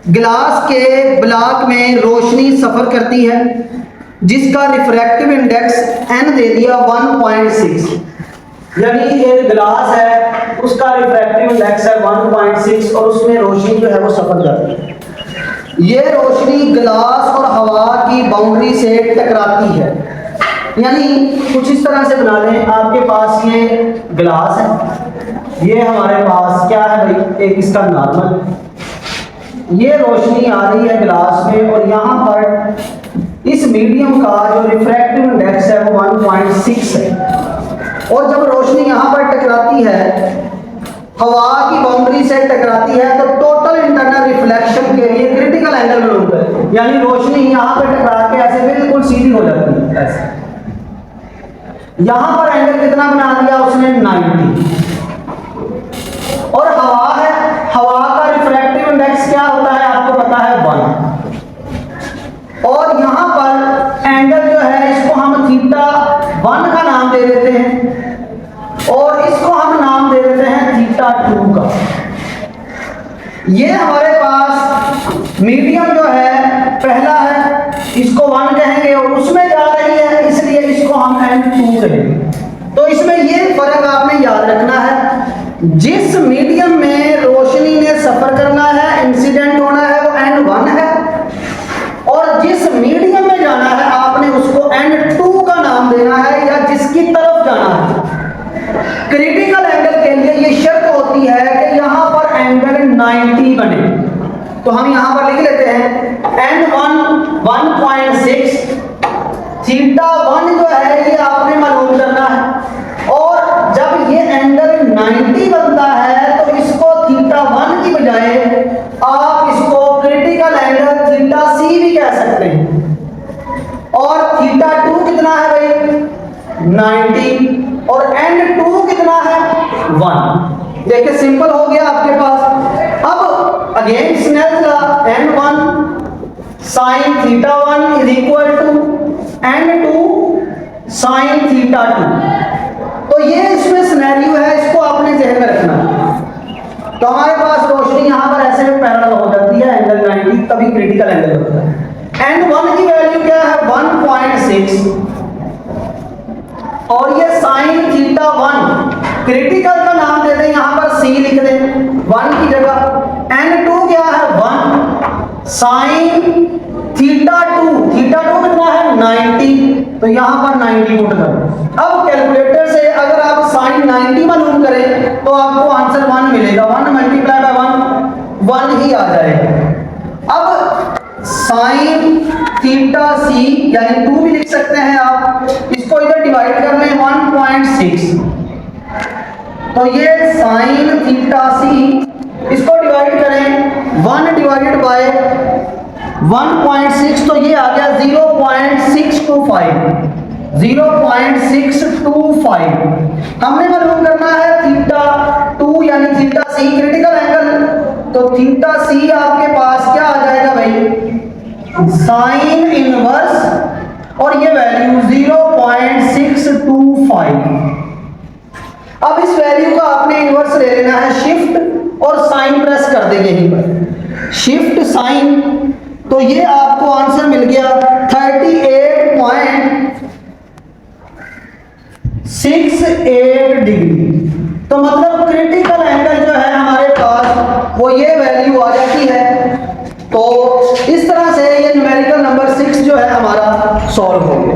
Glass के block में रोशनी सफर करती है जिसका रिफ्रैक्टिव इंडेक्स n दे दिया 1.6, यानी एक ग्लास है उसका रिफ्रैक्टिव इंडेक्स है 1.6 और उसमें रोशनी जो है वो सफर करती है। ये रोशनी ग्लास और हवा की बाउंड्री से टकराती है, यानी कुछ इस तरह से बना लें, आपके पास ये ग्लास है, ये हमारे पास क्या है भाई, एक इसका नॉर्मल, ये रोशनी आ रही है ग्लास में और यहाँ पर इस मीडियम का जो रिफ्रैक्टिव इंडेक्स है वो 1.6 है, और जब रोशनी यहाँ पर टकराती है, हवा की बाउंड्री से टकराती है, तो टोटल इंटरनल रिफ्लेक्शन के लिए क्रिटिकल एंगल में है, यानी रोशनी यहाँ पर टकरा के ऐसे बिल्कुल सीधी हो जाती है ऐसे। यहाँ पर एंगल कितना बना दिया उसने 90, और हवा है, हवा का रिफ्रैक्टिव इंडेक्स क्या होता है आपको पता है 1, और यहाँ पर एंगल जो है इसको हम थीटा 1 का नाम दे देते हैं और इसको हम नाम दे देते हैं थीटा 2 का। ये हमारे पास मीडियम जो है पहला है, इसको 1 कहेंगे और उसमें जा रही है इसलिए इसको हम n2 कहेंगे। तो इसमें ये फर्क आपने याद रखना है, जिस मीडियम में रोशनी ने सफर करना है, इंसिडेंट होना है, वो n1 है, और जिस मीडियम में जाना है आपने उसको n2 का नाम देना है, या जिसकी तरफ जाना है। क्रिटिकल एंगल के लिए ये शर्त होती है कि यहां पर एंगल 90 बने, तो हम यहां पर लिख लेते हैं n1 1.6, थीटा 1 जो है ये आपने मालूम करना है, और जब ये एंगल 90 बनता है तो इसको थीटा 1 की बजाय आप इसको क्रिटिकल एंगल थीटा c भी कह सकते हैं। और थीटा 2 कितना है भाई 90, और n2 कितना है 1। देखिए सिंपल हो गया आपके पास। अब again Snell law, n1 sin theta 1 is equal to n2 sin theta 2। तो ये इसमें सिनेरियो है, इसको आपने ध्यान में रखना है। तो हमारे पास रोशनी यहाँ पर ऐसे पैरेलल हो जाती है एंगल 90, तभी क्रिटिकल एंगल होता है। n1 की वैल्यू क्या है 1.6, और ये sin थीटा 1 क्रिटिकल का नाम दे दें, यहाँ पर c लिख दें 1 की जगह। n2 क्या है 1 sin थीटा 2, थीटा 2 कितना है 90, तो यहां पर 90 पुट करो। अब कैलकुलेटर से अगर आप sin 90 मालूम करें तो आपको आंसर 1 मिलेगा, 1 मल्टीप्लाई बाय 1 ही आ जाएगा। अब sin थीटा c यानी 2 भी लिख सकते हैं आप, इसको इधर डिवाइड कर लें 1.6, तो ये sin थीटा c, इसको डिवाइड करें 1 डिवाइडेड बाय 1.6, तो ये आ गया 0.625, 0.625। हमने मालूम करना है थीटा 2 यानी थीटा c क्रिटिकल एंगल, तो थीटा c आपके पास क्या आ जाएगा भाई साइन इनवर्स, और ये वैल्यू 0.625। अब इस वैल्यू का आपने इनवर्स ले लेना है, शिफ्ट और साइन प्रेस कर देंगे यहीं पर, शिफ्ट साइन, तो ये आपको आंसर मिल गया 38.68 डिग्री। तो मतलब क्रिटिकल एंगल जो है हमारे पास वो ये वैल्यू आ जाती है। तो इस तरह से ये न्यूमेरिकल नंबर 6 जो है हमारा सॉल्व हो गया।